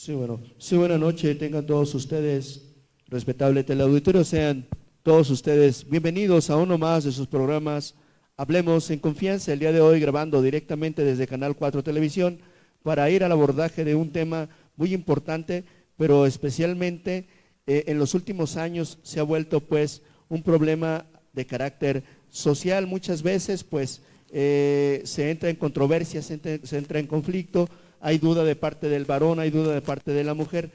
Sí, buena noche, tengan todos ustedes, respetable teleauditorio, sean todos ustedes bienvenidos a uno más de sus programas Hablemos en Confianza, el día de hoy grabando directamente desde Canal 4 Televisión para ir al abordaje de un tema muy importante, pero especialmente en los últimos años se ha vuelto pues un problema de carácter social. Muchas veces pues se entra en controversia, se entra en conflicto, hay duda de parte del varón, hay duda de parte de la mujer.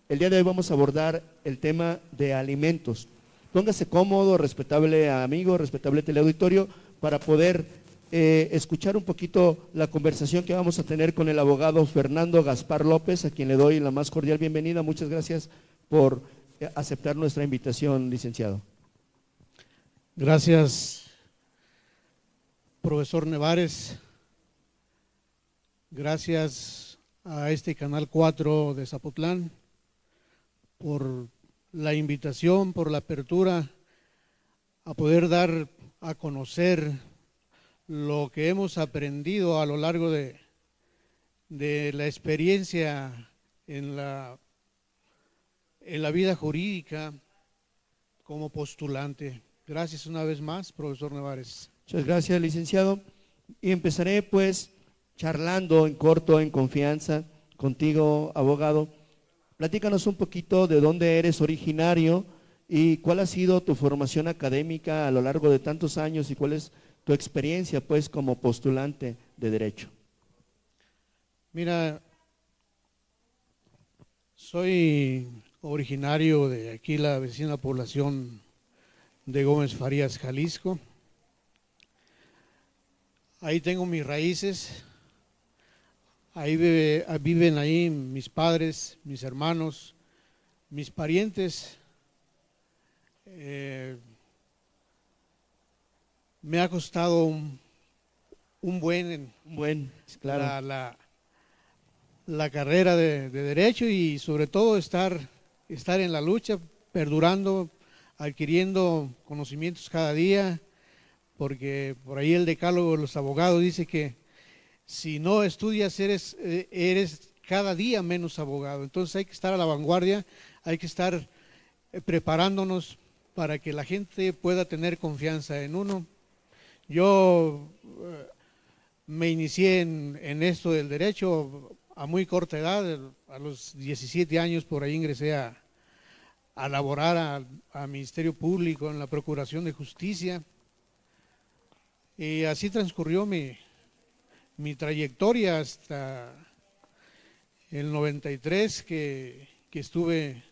El día de hoy vamos a abordar el tema de alimentos. Póngase cómodo, respetable amigo, respetable teleauditorio, para poder escuchar un poquito la conversación que vamos a tener con el abogado Fernando Gaspar López, a quien le doy la más cordial bienvenida. Muchas gracias por aceptar nuestra invitación, licenciado. Gracias, profesor Nevares. Gracias a este Canal 4 de Zapotlán por la invitación, por la apertura a poder dar a conocer lo que hemos aprendido a lo largo de la experiencia en la vida jurídica como postulante. Gracias una vez más, profesor Nevares. Muchas gracias, licenciado. Y empezaré pues charlando en corto, en confianza, contigo, abogado. Platícanos un poquito de dónde eres originario y cuál ha sido tu formación académica a lo largo de tantos años y cuál es tu experiencia pues como postulante de derecho. Mira, soy originario de aquí, la vecina población de Gómez Farías, Jalisco. Ahí tengo mis raíces. Ahí viven ahí mis padres, mis hermanos, mis parientes. Me ha costado un buen, claro, la carrera de derecho y sobre todo estar en la lucha, perdurando, adquiriendo conocimientos cada día, porque por ahí el decálogo de los abogados dice que si no estudias, eres cada día menos abogado. Entonces hay que estar a la vanguardia, hay que estar preparándonos para que la gente pueda tener confianza en uno. Yo me inicié en esto del derecho a muy corta edad, a los 17 años por ahí ingresé a laborar al Ministerio Público en la Procuración de Justicia. Y así transcurrió mi trayectoria hasta el 93 que estuve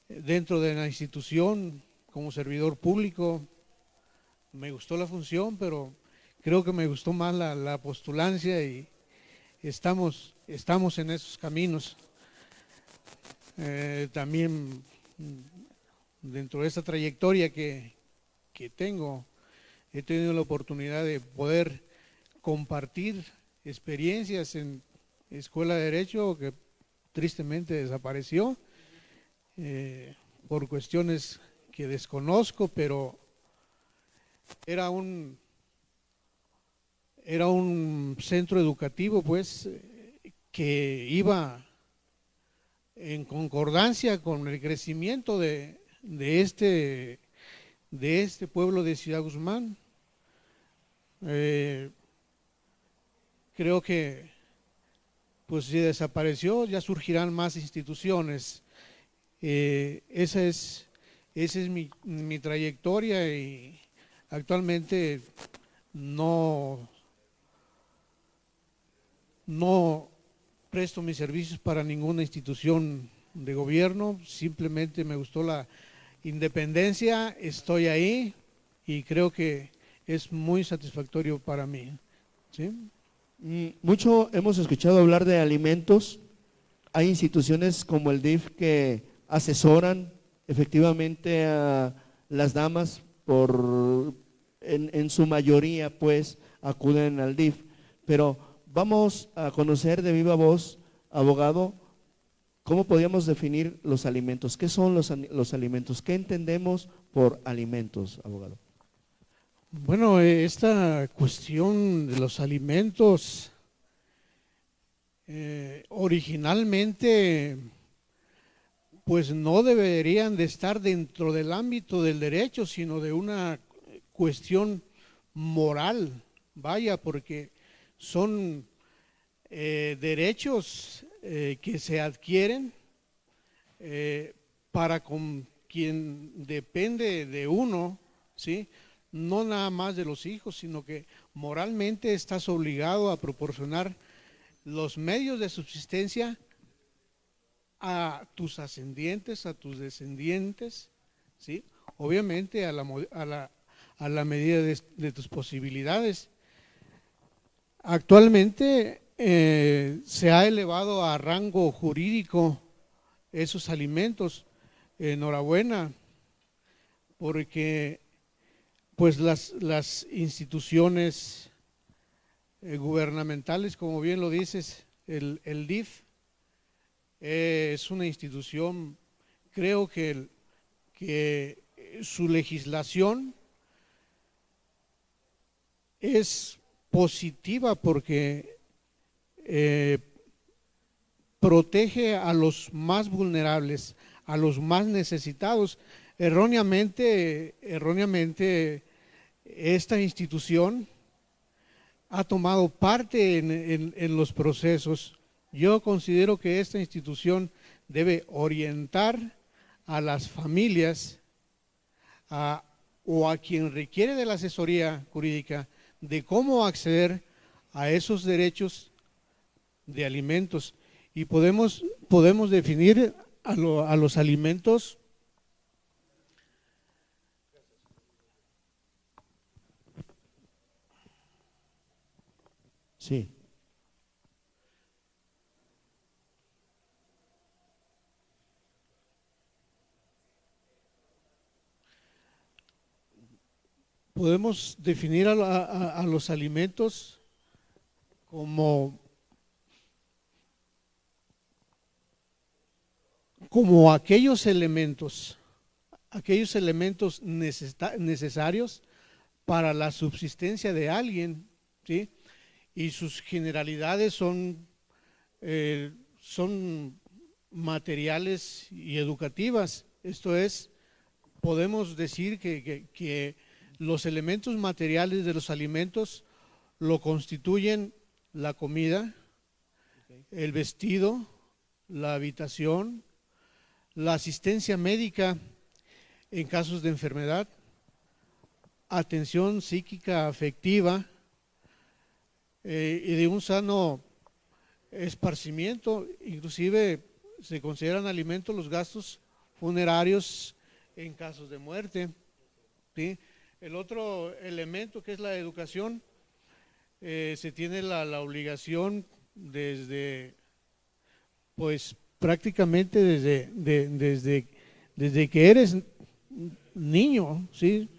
dentro de la institución como servidor público. Me gustó la función, pero creo que me gustó más la postulancia y estamos en esos caminos. También dentro de esa trayectoria que tengo, he tenido la oportunidad de poder compartir experiencias en Escuela de Derecho que tristemente desapareció por cuestiones que desconozco, pero era un centro educativo pues que iba en concordancia con el crecimiento de este pueblo de Ciudad Guzmán. Creo que pues si desapareció ya surgirán más instituciones. Esa es mi trayectoria y actualmente no presto mis servicios para ninguna institución de gobierno, simplemente me gustó la independencia, estoy ahí y creo que es muy satisfactorio para mí. ¿Sí? Mucho hemos escuchado hablar de alimentos. Hay instituciones como el DIF que asesoran efectivamente a las damas en su mayoría pues acuden al DIF, pero vamos a conocer de viva voz, abogado, cómo podríamos definir los alimentos. ¿Qué son los alimentos? ¿Qué entendemos por alimentos, abogado? Bueno, esta cuestión de los alimentos originalmente pues no deberían de estar dentro del ámbito del derecho, sino de una cuestión moral, vaya, porque son derechos que se adquieren para con quien depende de uno, ¿sí? No nada más de los hijos, sino que moralmente estás obligado a proporcionar los medios de subsistencia a tus ascendientes, a tus descendientes, ¿sí? Obviamente a la medida de tus posibilidades. Actualmente se ha elevado a rango jurídico esos alimentos. Enhorabuena, porque pues las instituciones gubernamentales, como bien lo dices, el DIF es una institución, creo que su legislación es positiva porque protege a los más vulnerables, a los más necesitados. Erróneamente esta institución ha tomado parte en los procesos. Yo considero que esta institución debe orientar a las familias o a quien requiere de la asesoría jurídica de cómo acceder a esos derechos de alimentos. Y podemos definir a los alimentos sí. Podemos definir a los alimentos como aquellos elementos necesarios para la subsistencia de alguien, ¿sí? Y sus generalidades son materiales y educativas. Esto es, podemos decir que los elementos materiales de los alimentos lo constituyen la comida, el vestido, la habitación, la asistencia médica en casos de enfermedad, atención psíquica afectiva y de un sano esparcimiento. Inclusive se consideran alimentos los gastos funerarios en casos de muerte, ¿sí? El otro elemento, que es la educación, se tiene la obligación desde, pues prácticamente desde que eres niño, ¿sí?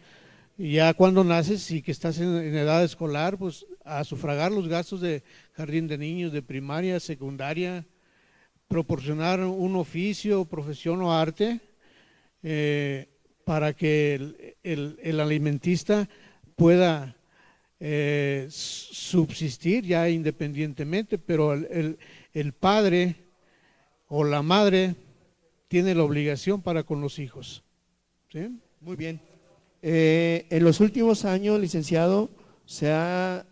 Ya cuando naces y que estás en edad escolar, pues a sufragar los gastos de jardín de niños, de primaria, secundaria, proporcionar un oficio, profesión o arte, para que el alimentista pueda subsistir ya independientemente, pero el padre o la madre tiene la obligación para con los hijos, ¿sí? Muy bien. En los últimos años, licenciado, se ha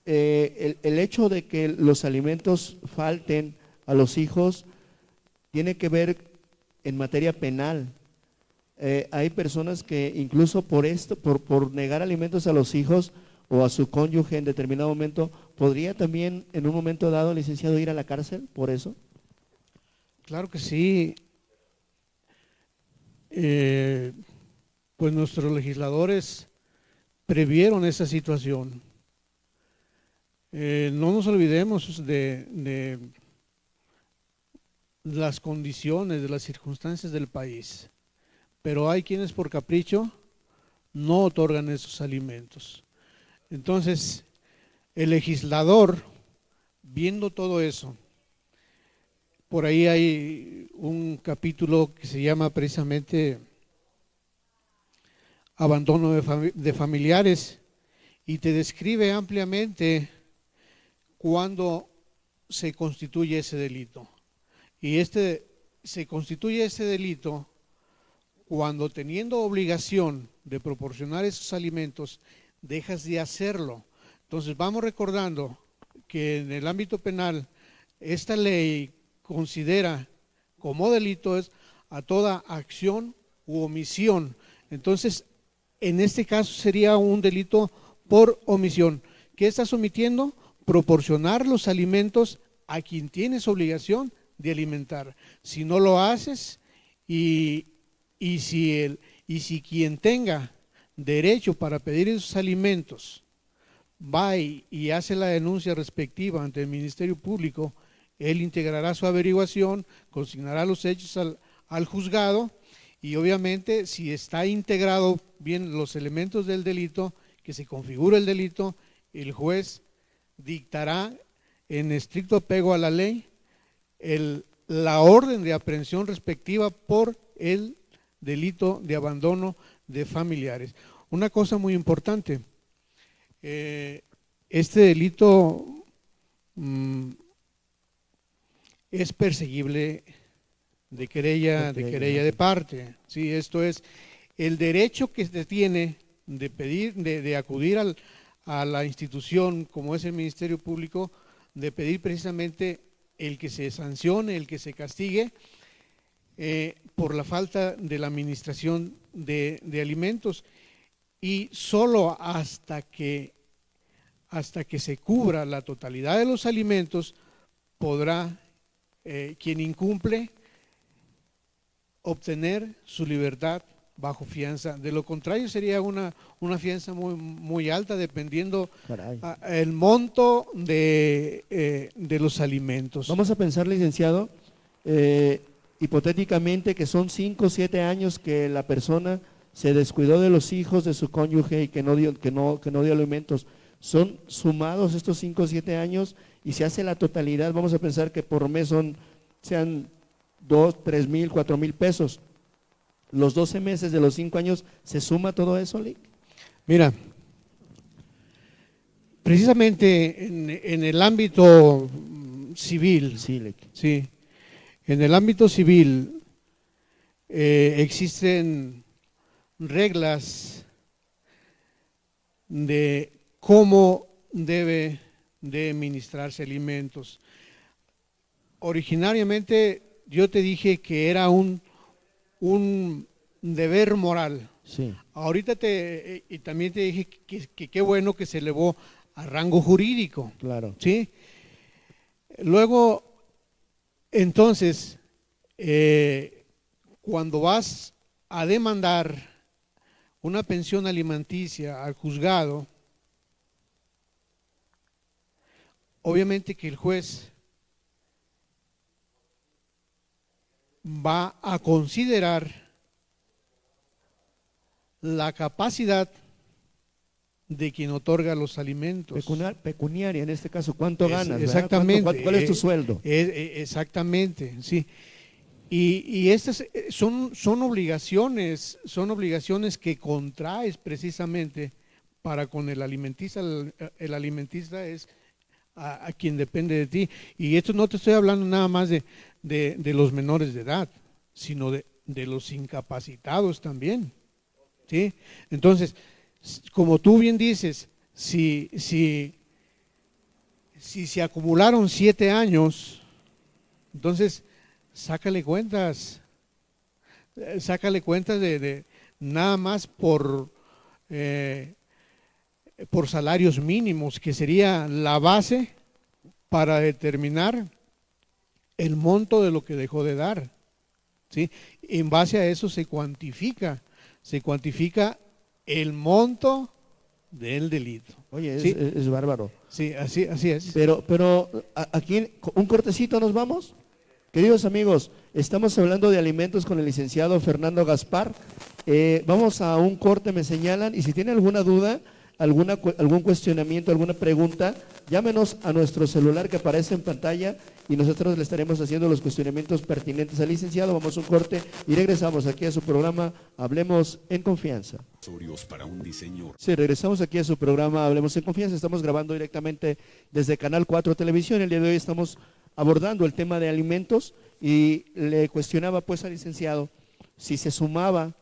el hecho de que los alimentos falten a los hijos tiene que ver en materia penal. Hay personas que incluso por esto, por negar alimentos a los hijos o a su cónyuge en determinado momento, podría también en un momento dado, licenciado, ir a la cárcel por eso. Claro que sí. Pues nuestros legisladores previeron esa situación. No nos olvidemos de las condiciones, de las circunstancias del país, pero hay quienes por capricho no otorgan esos alimentos. Entonces, el legislador, viendo todo eso, por ahí hay un capítulo que se llama precisamente Abandono de familiares, y te describe ampliamente cuando se constituye ese delito? Y se constituye ese delito cuando, teniendo obligación de proporcionar esos alimentos, dejas de hacerlo. Entonces vamos recordando que en el ámbito penal esta ley considera como delito a toda acción u omisión. Entonces, en este caso sería un delito por omisión. ¿Qué estás omitiendo? Proporcionar los alimentos a quien tienes obligación de alimentar. Si no lo haces y si quien tenga derecho para pedir esos alimentos va y hace la denuncia respectiva ante el Ministerio Público, él integrará su averiguación, consignará los hechos al juzgado y obviamente si está integrado bien los elementos del delito, que se configura el delito, el juez dictará en estricto apego a la ley la orden de aprehensión respectiva por el delito de abandono de familiares. Una cosa muy importante, este delito es perseguible de querella de parte. Sí, esto es el derecho que se tiene de pedir, de acudir a la institución como es el Ministerio Público, de pedir precisamente el que se sancione, el que se castigue por la falta de la administración de alimentos, y solo hasta que se cubra la totalidad de los alimentos podrá quien incumple obtener su libertad bajo fianza. De lo contrario sería una fianza muy, muy alta, dependiendo el monto de los alimentos. Vamos a pensar, licenciado, hipotéticamente que son 5 o 7 años que la persona se descuidó de los hijos de su cónyuge y que no dio alimentos. Son sumados estos 5 o 7 años y se hace la totalidad. Vamos a pensar que por mes sean 2, 3 mil, 4 mil pesos. Los 12 meses de los 5 años, ¿se suma todo eso, Lic? Mira, precisamente en el ámbito civil, sí, en el ámbito civil existen reglas de cómo debe de administrarse alimentos. Originariamente yo te dije que era un deber moral. Sí. Ahorita y también te dije que qué bueno que se elevó a rango jurídico. Claro. ¿Sí? Luego, entonces, cuando vas a demandar una pensión alimenticia al juzgado, obviamente que el juez va a considerar la capacidad de quien otorga los alimentos. Pecuniaria, en este caso, ¿cuánto ganas? Exactamente. ¿Cuál es tu sueldo? Exactamente, sí. Y estas son obligaciones que contraes precisamente para con el alimentista. El alimentista es a quien depende de ti. Y esto no te estoy hablando nada más de los menores de edad, sino de los incapacitados también. ¿Sí? Entonces, como tú bien dices, si se acumularon 7 años, entonces sácale cuentas de nada más por salarios mínimos, que sería la base para determinar el monto de lo que dejó de dar. ¿Sí? En base a eso se cuantifica el monto del delito. Oye, ¿Sí? es bárbaro. Sí, así es. Pero aquí, un cortecito, ¿nos vamos? Queridos amigos, estamos hablando de alimentos con el licenciado Fernando Gaspar. Vamos a un corte, me señalan, y si tiene alguna duda, algún cuestionamiento, alguna pregunta, llámenos a nuestro celular que aparece en pantalla y nosotros le estaremos haciendo los cuestionamientos pertinentes al licenciado. Vamos a un corte y regresamos aquí a su programa Hablemos en Confianza. Para un diseño. Sí, regresamos aquí a su programa Hablemos en Confianza. Estamos grabando directamente desde Canal 4 Televisión. El día de hoy estamos abordando el tema de alimentos y le cuestionaba pues al licenciado si se sumaba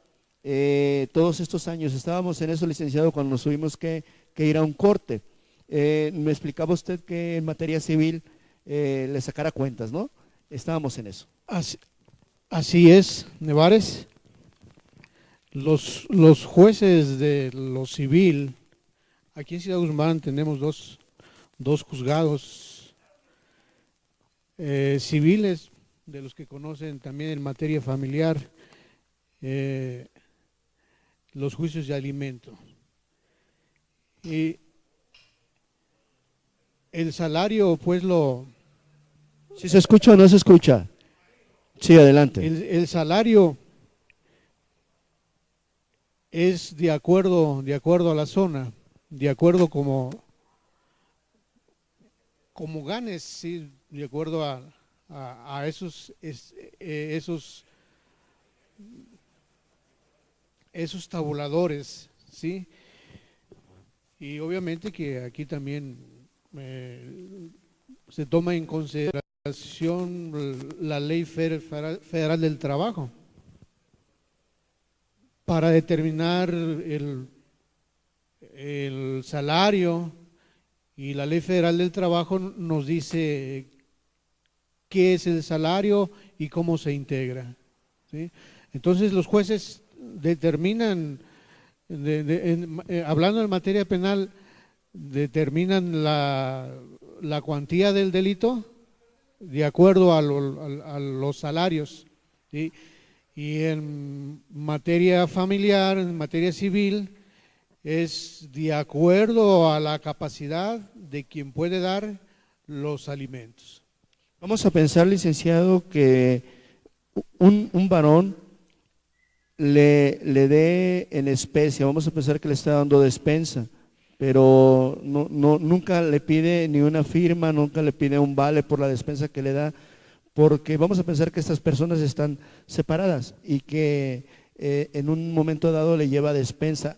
todos estos años. Estábamos en eso, licenciado, cuando nos tuvimos que ir a un corte. Me explicaba usted que en materia civil le sacara cuentas, ¿no? Estábamos en eso. Así es, Nevares. Los jueces de lo civil, aquí en Ciudad Guzmán tenemos dos juzgados civiles, de los que conocen también en materia familiar, los juicios de alimento. Y el salario, pues ¿Sí se escucha o no se escucha? Sí, adelante. El salario es de acuerdo a la zona, de acuerdo como ganes, sí, de acuerdo a esos tabuladores, ¿sí? Y obviamente que aquí también se toma en consideración la Ley Federal del Trabajo para determinar el salario, y la Ley Federal del Trabajo nos dice qué es el salario y cómo se integra, ¿sí? Entonces los jueces determinan, hablando en materia penal, determinan la cuantía del delito de acuerdo a los salarios, ¿sí? Y en materia familiar, en materia civil, es de acuerdo a la capacidad de quien puede dar los alimentos. Vamos a pensar, licenciado, que un varón le dé en especie, vamos a pensar que le está dando despensa, pero nunca le pide ni una firma, nunca le pide un vale por la despensa que le da, porque vamos a pensar que estas personas están separadas y que en un momento dado le lleva despensa.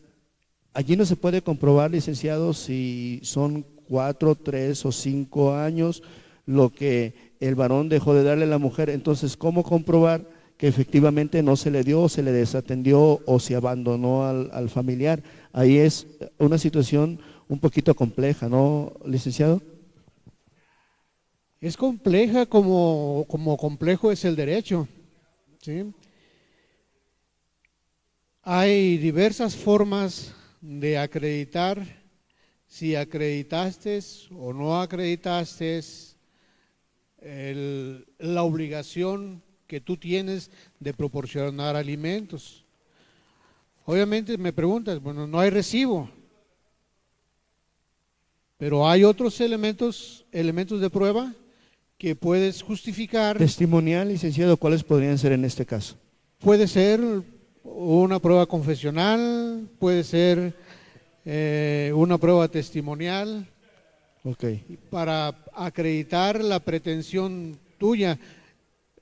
Allí no se puede comprobar, licenciado, si son 4, 3 o 5 años lo que el varón dejó de darle a la mujer. Entonces, ¿cómo comprobar que efectivamente no se le dio, se le desatendió o se abandonó al familiar? Ahí es una situación un poquito compleja, ¿no, licenciado? Es compleja como complejo es el derecho, ¿sí? Hay diversas formas de acreditar si acreditaste o no acreditaste la obligación que tú tienes de proporcionar alimentos. Obviamente me preguntas, bueno, no hay recibo, pero hay otros elementos de prueba que puedes justificar. Testimonial, licenciado, ¿cuáles podrían ser en este caso? Puede ser una prueba confesional, puede ser una prueba testimonial, para acreditar la pretensión tuya.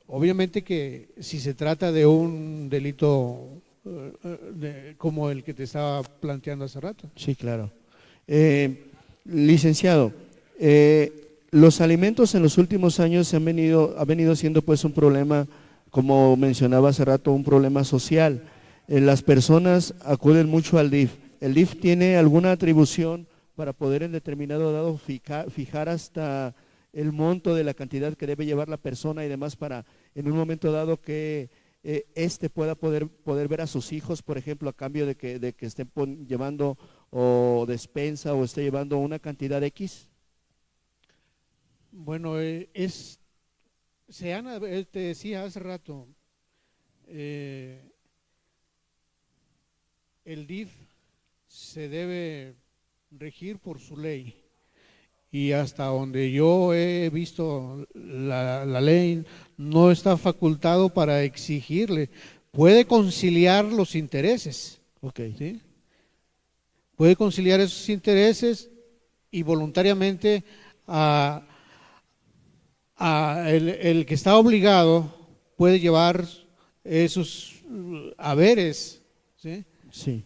Obviamente que si se trata de un delito como el que te estaba planteando hace rato. Sí, claro. Licenciado, los alimentos en los últimos años ha venido siendo pues un problema, como mencionaba hace rato, un problema social. Las personas acuden mucho al DIF. ¿El DIF tiene alguna atribución para poder en determinado dado fijar hasta el monto de la cantidad que debe llevar la persona y demás, para en un momento dado que pueda poder ver a sus hijos, por ejemplo, a cambio de que estén llevando o despensa o esté llevando una cantidad X? Bueno, te decía hace rato, el DIF se debe regir por su ley, y hasta donde yo he visto la ley no está facultado para exigirle. Puede conciliar los intereses, ¿sí? Puede conciliar esos intereses y voluntariamente el que está obligado puede llevar esos haberes, ¿sí? Sí.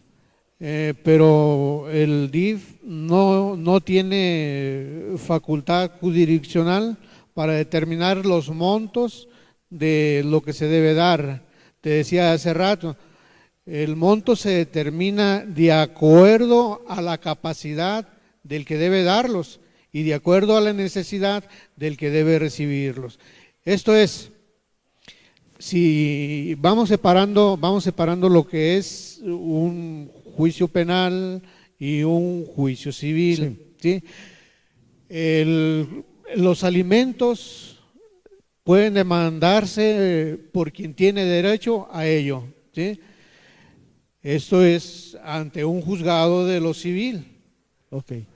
Pero el DIF no tiene facultad jurisdiccional para determinar los montos de lo que se debe dar. Te decía hace rato, el monto se determina de acuerdo a la capacidad del que debe darlos y de acuerdo a la necesidad del que debe recibirlos. Esto es, si vamos separando lo que es un juicio penal y un juicio civil, ¿sí? Los alimentos pueden demandarse por quien tiene derecho a ello, ¿sí? Esto es ante un juzgado de lo civil. Okay.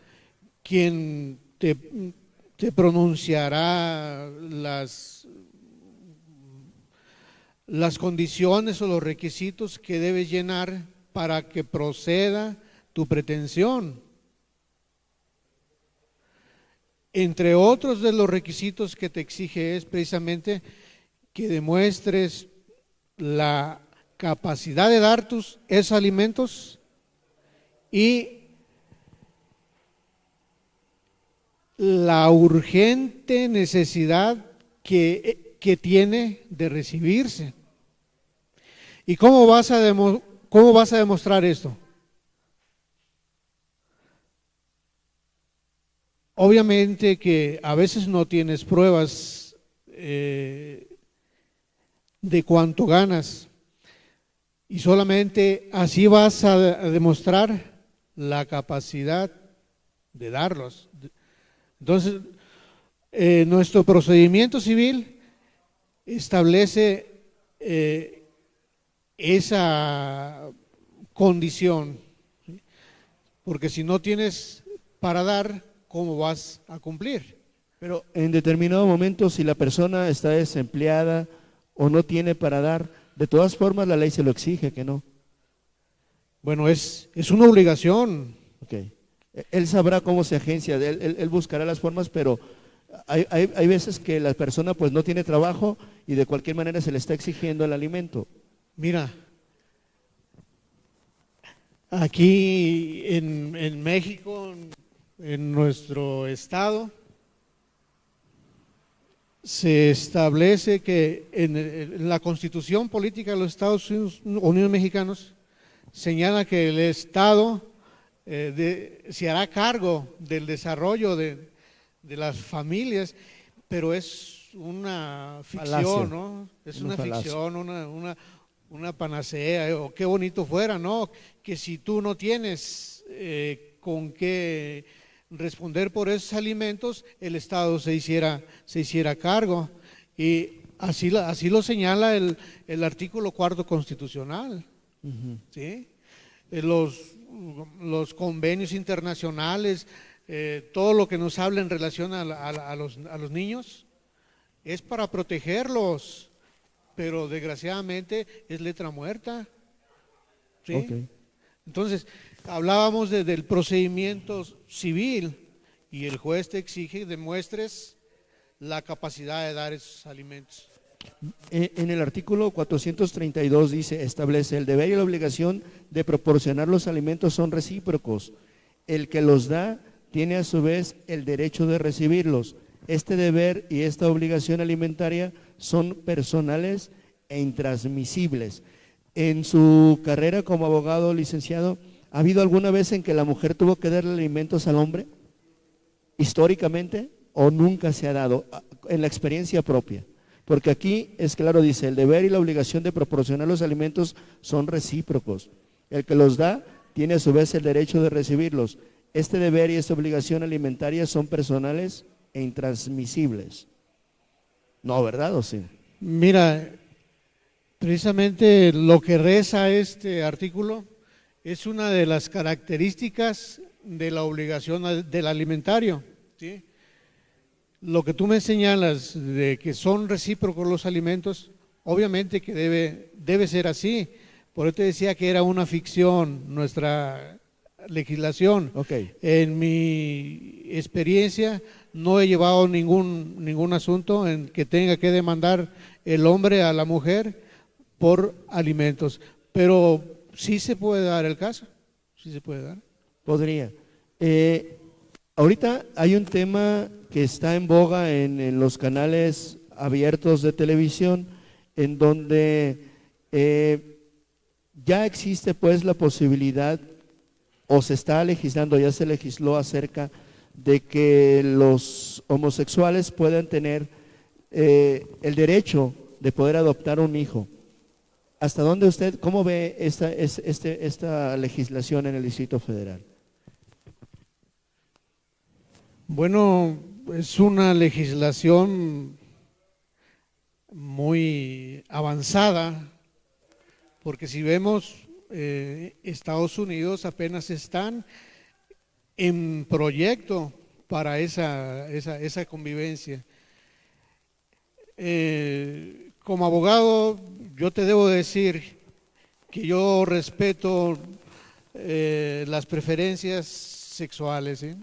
Quien te pronunciará las condiciones o los requisitos que debes llenar para que proceda tu pretensión. Entre otros de los requisitos que te exige es precisamente que demuestres la capacidad de dar esos alimentos y la urgente necesidad que tiene de recibirse. ¿Y cómo vas a demostrar esto? Obviamente que a veces no tienes pruebas de cuánto ganas y solamente así vas a demostrar la capacidad de darlos. Entonces, nuestro procedimiento civil establece esa condición, ¿sí? Porque si no tienes para dar, ¿cómo vas a cumplir? Pero en determinado momento, si la persona está desempleada o no tiene para dar, de todas formas la ley se lo exige, ¿que no? Bueno, es una obligación. Okay. Él sabrá cómo se agencia, él buscará las formas, pero hay veces que la persona pues no tiene trabajo y de cualquier manera se le está exigiendo el alimento. Mira, aquí en México, en nuestro estado, se establece que en la Constitución Política de los Estados Unidos Mexicanos señala que el Estado se hará cargo del desarrollo de las familias, pero es una ficción, ¿no? Es una ficción, una panacea, o qué bonito fuera, ¿no? Que si tú no tienes con qué responder por esos alimentos, el Estado se hiciera cargo. Y así lo señala el artículo 4 constitucional. ¿Sí? Los convenios internacionales, todo lo que nos habla en relación a los niños, es para protegerlos, pero desgraciadamente es letra muerta. ¿Sí? Okay. Entonces, hablábamos del procedimiento civil y el juez te exige que demuestres la capacidad de dar esos alimentos. En el artículo 432 dice, establece el deber y la obligación de proporcionar los alimentos son recíprocos. El que los da tiene a su vez el derecho de recibirlos. Este deber y esta obligación alimentaria son personales e intransmisibles. En su carrera como abogado licenciado, ¿ha habido alguna vez en que la mujer tuvo que darle alimentos al hombre? ¿Históricamente? ¿O nunca se ha dado? En la experiencia propia. Porque aquí es claro, dice, el deber y la obligación de proporcionar los alimentos son recíprocos. El que los da tiene a su vez el derecho de recibirlos. Este deber y esta obligación alimentaria son personales e intransmisibles. No, ¿verdad o sí? Mira, precisamente lo que reza este artículo es una de las características de la obligación del alimentario, ¿sí? Lo que tú me señalas de que son recíprocos los alimentos, obviamente que debe ser así. Por eso te decía que era una ficción nuestra legislación. Okay. En mi experiencia no he llevado ningún asunto en que tenga que demandar el hombre a la mujer por alimentos, pero sí se puede dar el caso, sí se puede dar. Podría. Ahorita hay un tema que está en boga en los canales abiertos de televisión, en donde ya existe pues la posibilidad, o se está legislando, ya se legisló acerca de que los homosexuales puedan tener el derecho de poder adoptar un hijo. ¿Hasta dónde usted, cómo ve esta legislación en el Distrito Federal? Bueno, es una legislación muy avanzada, porque si vemos, Estados Unidos apenas están en proyecto para esa convivencia. Como abogado, yo te debo decir que yo respeto las preferencias sexuales, ¿sí?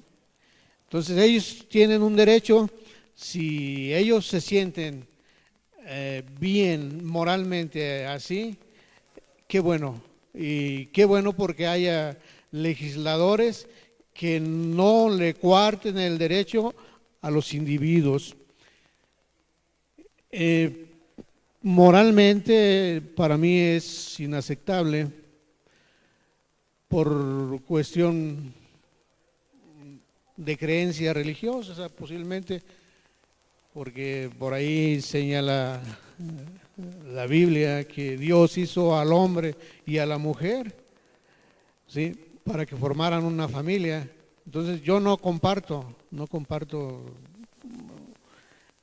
Entonces ellos tienen un derecho, si ellos se sienten bien moralmente así, qué bueno. Y qué bueno porque haya legisladores que no le coarten el derecho a los individuos. Moralmente para mí es inaceptable por cuestión de creencia religiosa, o sea, posiblemente porque por ahí señala la Biblia que Dios hizo al hombre y a la mujer, ¿sí?, para que formaran una familia. Entonces yo no comparto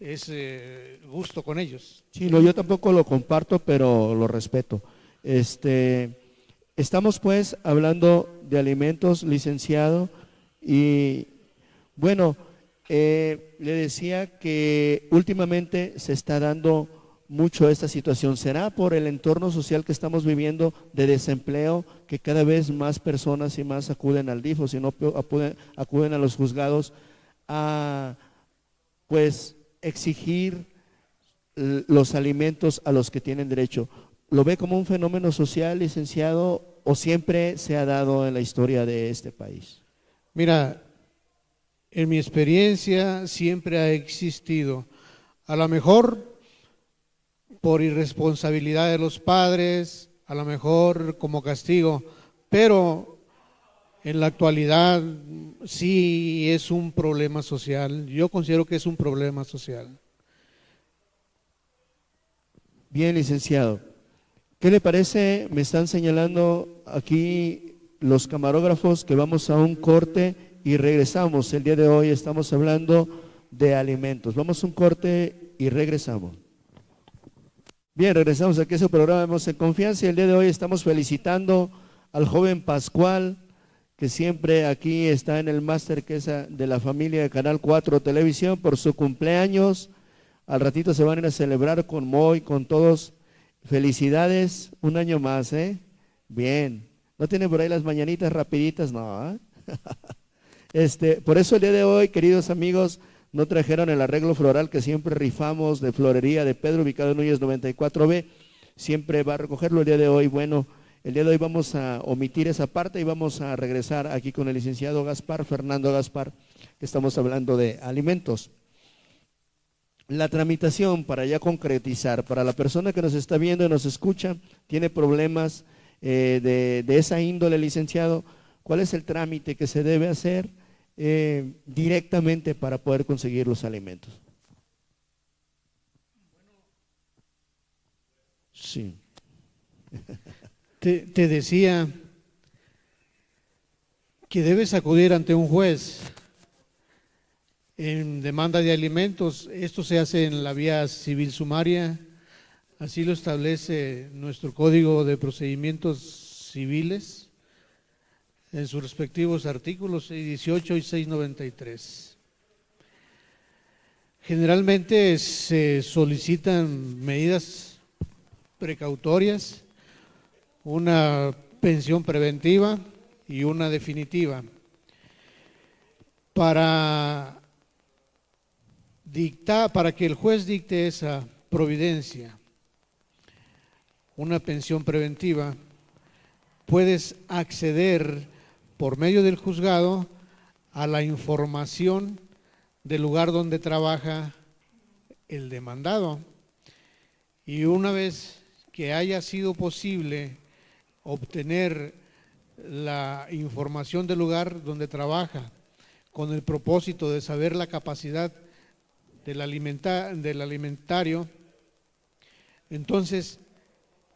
ese gusto con ellos. Sí, no, yo tampoco lo comparto, pero lo respeto. Estamos pues hablando de alimentos, licenciado, y bueno, le decía que últimamente se está dando mucho esta situación. ¿Será por el entorno social que estamos viviendo de desempleo, que cada vez más personas y más acuden al DIF, o si no acuden a los juzgados a pues exigir los alimentos a los que tienen derecho? ¿Lo ve como un fenómeno social, licenciado, o siempre se ha dado en la historia de este país? Mira, en mi experiencia siempre ha existido, a lo mejor por irresponsabilidad de los padres, a lo mejor como castigo, pero en la actualidad sí es un problema social. Yo considero que es un problema social. Bien, licenciado. ¿Qué le parece? Me están señalando aquí los camarógrafos que vamos a un corte y regresamos. El día de hoy estamos hablando de alimentos. Vamos a un corte y regresamos. Bien, regresamos aquí a su programa Vemos en Confianza, y el día de hoy estamos felicitando al joven Pascual, que siempre aquí está en el máster que es de la familia de Canal 4 Televisión, por su cumpleaños. Al ratito se van a ir a celebrar con Moy, con todos. Felicidades, un año más, ¿eh? Bien. ¿No tiene por ahí las mañanitas rapiditas? No, ¿eh? Por eso el día de hoy, queridos amigos, no trajeron el arreglo floral que siempre rifamos de Florería de Pedro, ubicado en Núñez 94B. Siempre va a recogerlo el día de hoy. Bueno, el día de hoy vamos a omitir esa parte y vamos a regresar aquí con el licenciado Gaspar, Fernando Gaspar, que estamos hablando de alimentos. La tramitación, para ya concretizar, para la persona que nos está viendo y nos escucha, tiene problemas de esa índole, licenciado, ¿cuál es el trámite que se debe hacer directamente para poder conseguir los alimentos? Sí. Te decía que debes acudir ante un juez en demanda de alimentos. Esto se hace en la vía civil sumaria, así lo establece nuestro Código de Procedimientos Civiles en sus respectivos artículos 618 y 693. Generalmente se solicitan medidas precautorias, una pensión preventiva y una definitiva. Para para que el juez dicte esa providencia, una pensión preventiva, puedes acceder por medio del juzgado a la información del lugar donde trabaja el demandado. Y una vez que haya sido posible obtener la información del lugar donde trabaja con el propósito de saber la capacidad del alimentario, entonces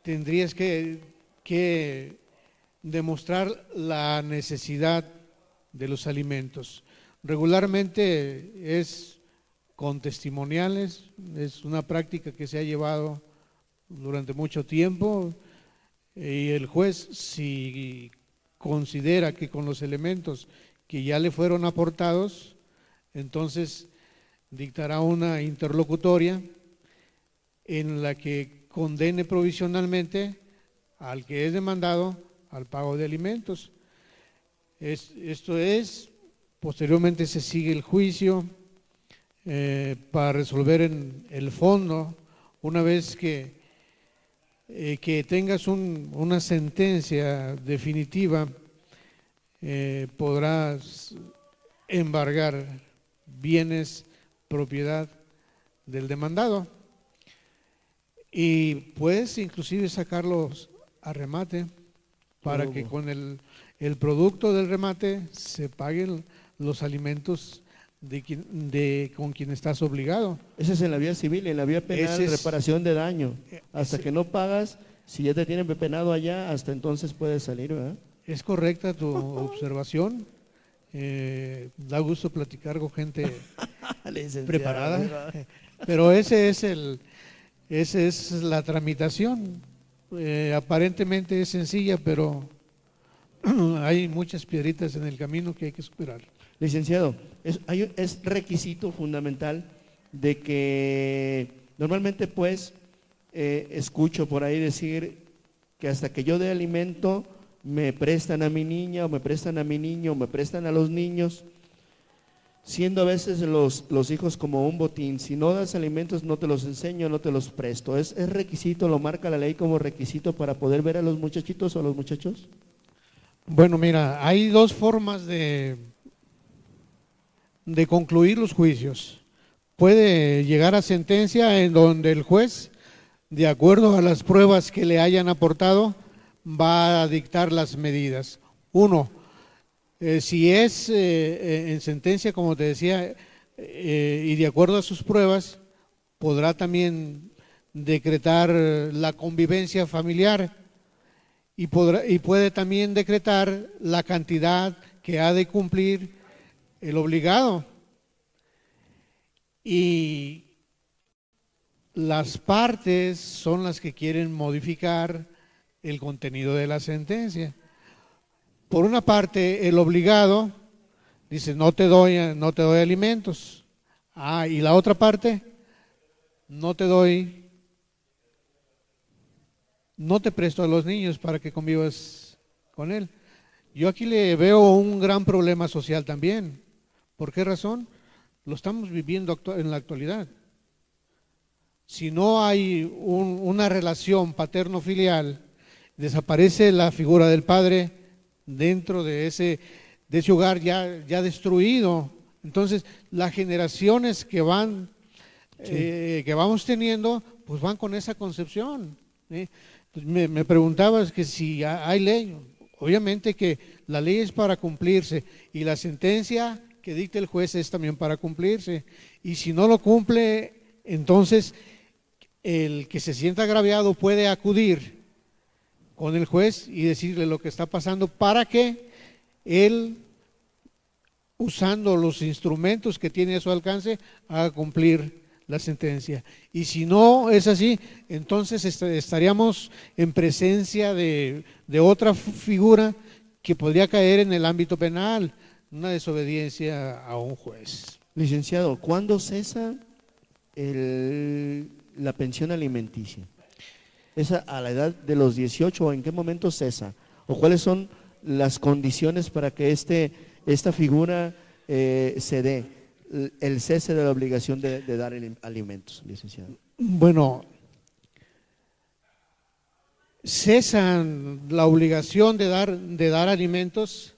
tendrías que demostrar la necesidad de los alimentos. Regularmente es con testimoniales, es una práctica que se ha llevado durante mucho tiempo, y el juez, si considera que con los elementos que ya le fueron aportados, entonces dictará una interlocutoria en la que condene provisionalmente al que es demandado al pago de alimentos. Esto es, posteriormente se sigue el juicio para resolver en el fondo. Una vez que tengas una sentencia definitiva, podrás embargar bienes propiedad del demandado y puedes inclusive sacarlos a remate para que con el producto del remate se paguen los alimentos con quien estás obligado. Ese es en la vía civil. En la vía penal, reparación de daño. Hasta que no pagas, si ya te tienen penado allá, hasta entonces puedes salir, ¿verdad? Es correcta tu observación. Da gusto platicar con gente preparada, pero esa es la tramitación. Aparentemente es sencilla, pero hay muchas piedritas en el camino que hay que superar. Licenciado, es requisito fundamental de que normalmente pues escucho por ahí decir que hasta que yo dé alimento me prestan a mi niña o me prestan a mi niño o me prestan a los niños, siendo a veces los hijos como un botín. Si no das alimentos no te los enseño, no te los presto. ¿Es requisito, lo marca la ley como requisito para poder ver a los muchachitos o a los muchachos? Bueno, mira, hay dos formas de concluir los juicios. Puede llegar a sentencia en donde el juez, de acuerdo a las pruebas que le hayan aportado, va a dictar las medidas. Uno, si es en sentencia, como te decía, y de acuerdo a sus pruebas, podrá también decretar la convivencia familiar y puede también decretar la cantidad que ha de cumplir el obligado. Y las partes son las que quieren modificar el contenido de la sentencia. Por una parte, el obligado dice no te doy alimentos. Y la otra parte, no te presto a los niños para que convivas con él. Yo aquí le veo un gran problema social también. ¿Por qué razón? Lo estamos viviendo en la actualidad. Si no hay una relación paterno-filial, desaparece la figura del padre dentro de ese hogar ya destruido. Entonces, las generaciones que vamos teniendo, pues van con esa concepción. Me preguntabas que si hay ley. Obviamente que la ley es para cumplirse y la sentencia que dicte el juez es también para cumplirse. Y si no lo cumple, entonces el que se sienta agraviado puede acudir con el juez y decirle lo que está pasando para que él, usando los instrumentos que tiene a su alcance, haga cumplir la sentencia. Y si no es así, entonces estaríamos en presencia de otra figura que podría caer en el ámbito penal, una desobediencia a un juez. Licenciado, ¿cuándo cesa la pensión alimenticia? ¿Es a la edad de los 18 o en qué momento cesa? ¿O cuáles son las condiciones para que esta figura se dé? el cese de la obligación de dar alimentos, licenciado? Bueno, cesan la obligación de dar alimentos.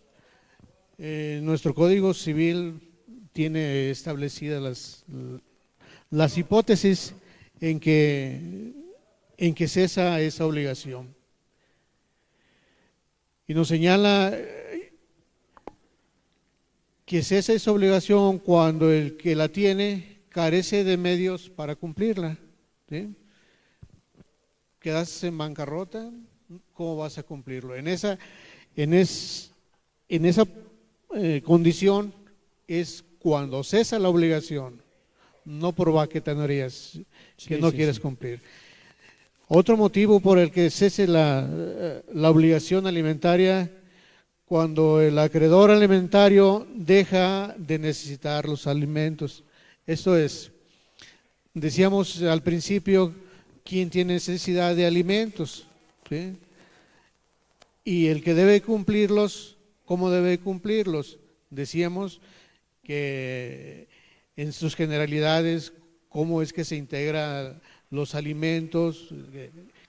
Nuestro Código Civil tiene establecidas las hipótesis en que cesa esa obligación. Y nos señala que cesa esa obligación cuando el que la tiene carece de medios para cumplirla. ¿Sí? Quedas en bancarrota, ¿cómo vas a cumplirlo? En esa condición es cuando cesa la obligación, no por baquetanerías que no quieres cumplir. Otro motivo por el que cese la obligación alimentaria, cuando el acreedor alimentario deja de necesitar los alimentos. Esto es, decíamos al principio, ¿quién tiene necesidad de alimentos? ¿Sí? Y el que debe cumplirlos, ¿cómo debe cumplirlos? Decíamos que en sus generalidades, cómo es que se integra los alimentos,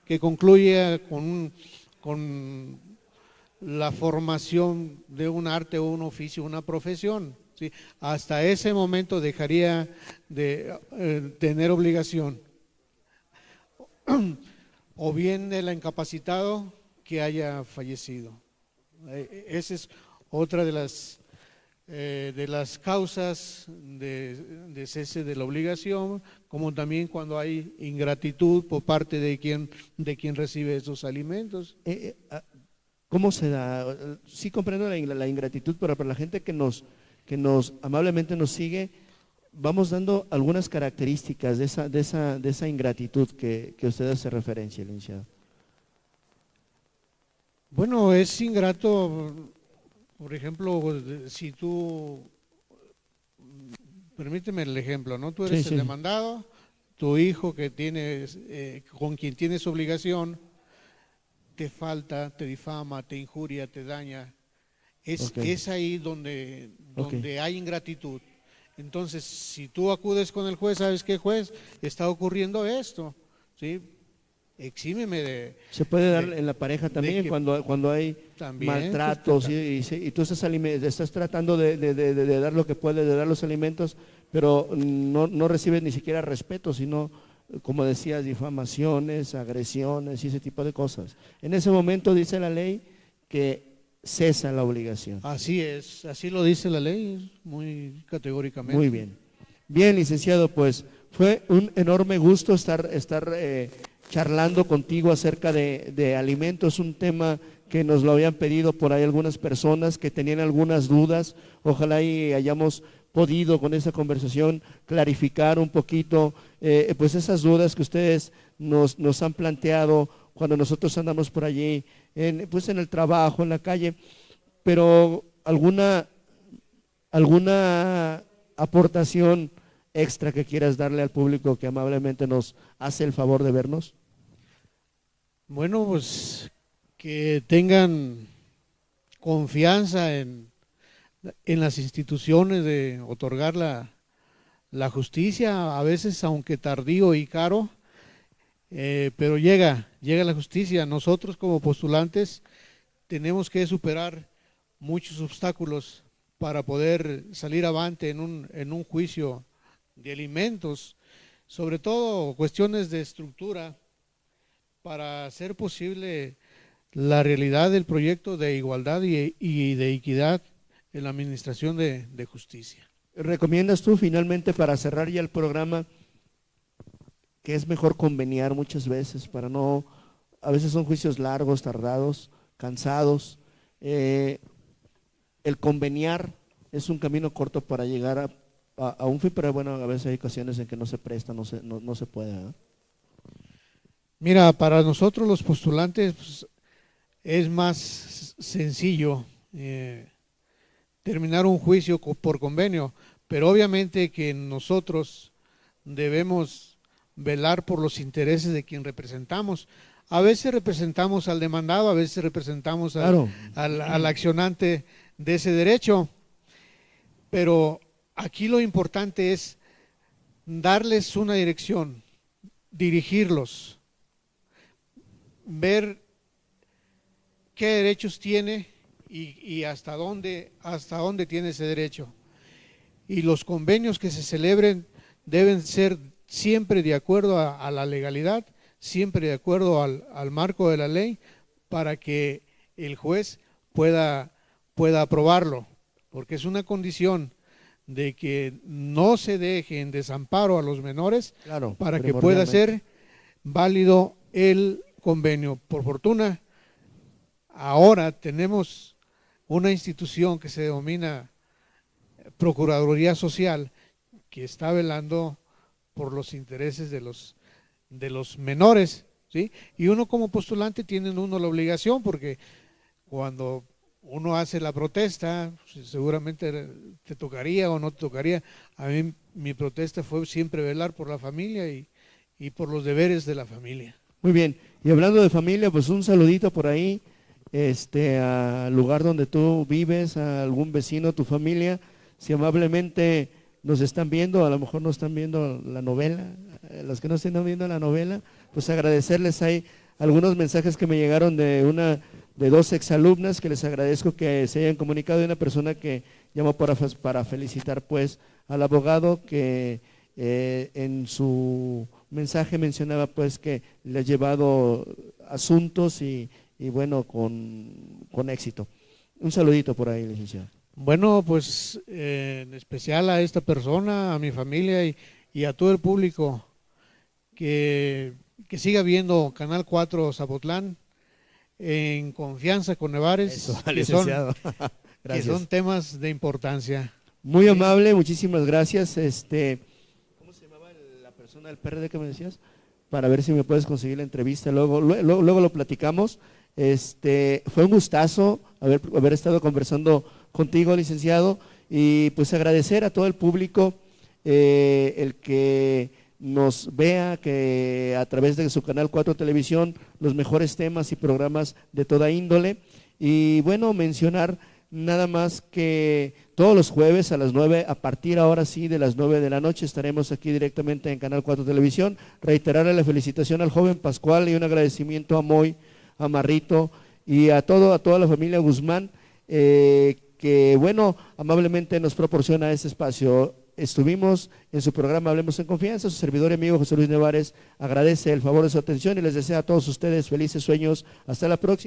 que concluye con la formación de un arte o un oficio, una profesión. ¿Sí? Hasta ese momento dejaría de tener obligación. O bien el incapacitado que haya fallecido. Esa es otra de las causas de cese de la obligación, como también cuando hay ingratitud por parte de quien recibe esos alimentos. ¿Cómo se da? Sí comprendo la ingratitud, pero para la gente que nos amablemente nos sigue, vamos dando algunas características de esa ingratitud que usted hace referencia, licenciado. Bueno, es ingrato, por ejemplo, si tú, permíteme el ejemplo, ¿no? Tú eres el demandado, tu hijo que tienes, con quien tienes obligación, te falta, te difama, te injuria, te daña. Es ahí donde hay ingratitud. Entonces, si tú acudes con el juez, ¿sabes qué, juez? Está ocurriendo esto, ¿sí? Exímeme de... Se puede dar en la pareja también cuando hay maltratos y tú estás tratando de dar lo que puedes, de dar los alimentos, pero no recibes ni siquiera respeto, sino, como decías, difamaciones, agresiones y ese tipo de cosas. En ese momento dice la ley que cesa la obligación. Así es, así lo dice la ley, muy categóricamente. Muy bien. Bien, licenciado, pues fue un enorme gusto estar charlando contigo acerca de alimentos, un tema que nos lo habían pedido por ahí algunas personas que tenían algunas dudas. Ojalá y hayamos podido con esa conversación clarificar un poquito pues esas dudas que ustedes nos han planteado cuando nosotros andamos por allí, pues en el trabajo, en la calle, pero alguna aportación extra que quieras darle al público que amablemente nos hace el favor de vernos. Bueno, pues que tengan confianza en las instituciones de otorgar la justicia, a veces aunque tardío y caro, pero llega la justicia. Nosotros como postulantes tenemos que superar muchos obstáculos para poder salir avante en un juicio de alimentos, sobre todo cuestiones de estructura, para hacer posible la realidad del proyecto de igualdad y de equidad en la administración de justicia. ¿Recomiendas tú finalmente, para cerrar ya el programa, que es mejor conveniar muchas veces para no, a veces son juicios largos, tardados, cansados? El conveniar es un camino corto para llegar a un fin, pero bueno, a veces hay ocasiones en que no se presta, no se puede, ¿eh? Mira, para nosotros los postulantes pues, es más sencillo terminar un juicio por convenio, pero obviamente que nosotros debemos velar por los intereses de quien representamos. A veces representamos al demandado, a veces representamos al accionante de ese derecho, pero aquí lo importante es darles una dirección, dirigirlos, ver qué derechos tiene y hasta dónde tiene ese derecho. Y los convenios que se celebren deben ser siempre de acuerdo a la legalidad, siempre de acuerdo al marco de la ley, para que el juez pueda aprobarlo, porque es una condición de que no se deje en desamparo a los menores, claro, para que pueda ser válido el convenio. Por fortuna, ahora tenemos una institución que se denomina Procuraduría Social, que está velando por los intereses de los menores, ¿sí? Y uno como postulante tiene la obligación, porque cuando uno hace la protesta, seguramente te tocaría o no te tocaría. A mí mi protesta fue siempre velar por la familia y por los deberes de la familia. Muy bien, y hablando de familia, pues un saludito por ahí, al lugar donde tú vives, a algún vecino, tu familia, si amablemente nos están viendo, a lo mejor no están viendo la novela, los que no estén viendo la novela, pues agradecerles. Hay algunos mensajes que me llegaron de dos exalumnas que les agradezco que se hayan comunicado, y una persona que llamó para felicitar pues al abogado que en su mensaje mencionaba pues que le ha llevado asuntos y bueno, con éxito. Un saludito por ahí, licenciado. Bueno, pues en especial a esta persona, a mi familia y a todo el público que siga viendo Canal 4 Zapotlán, en Confianza con Nevares. Eso, licenciado. Que son temas de importancia. Muy amable, muchísimas gracias. ¿Cómo se llamaba la persona del PRD que me decías? Para ver si me puedes conseguir la entrevista, luego lo platicamos. Fue un gustazo haber estado conversando contigo, licenciado, y pues agradecer a todo el público el que nos vea, que a través de su Canal 4 Televisión, los mejores temas y programas de toda índole. Y bueno, mencionar nada más que todos los jueves a las 9, a partir ahora sí de las 9 de la noche, estaremos aquí directamente en Canal 4 Televisión. Reiterarle la felicitación al joven Pascual y un agradecimiento a Moy, a Marrito y a toda la familia Guzmán, que bueno, amablemente nos proporciona este espacio. Estuvimos en su programa Hablemos en Confianza. Su servidor y amigo José Luis Nevares agradece el favor de su atención y les desea a todos ustedes felices sueños. Hasta la próxima.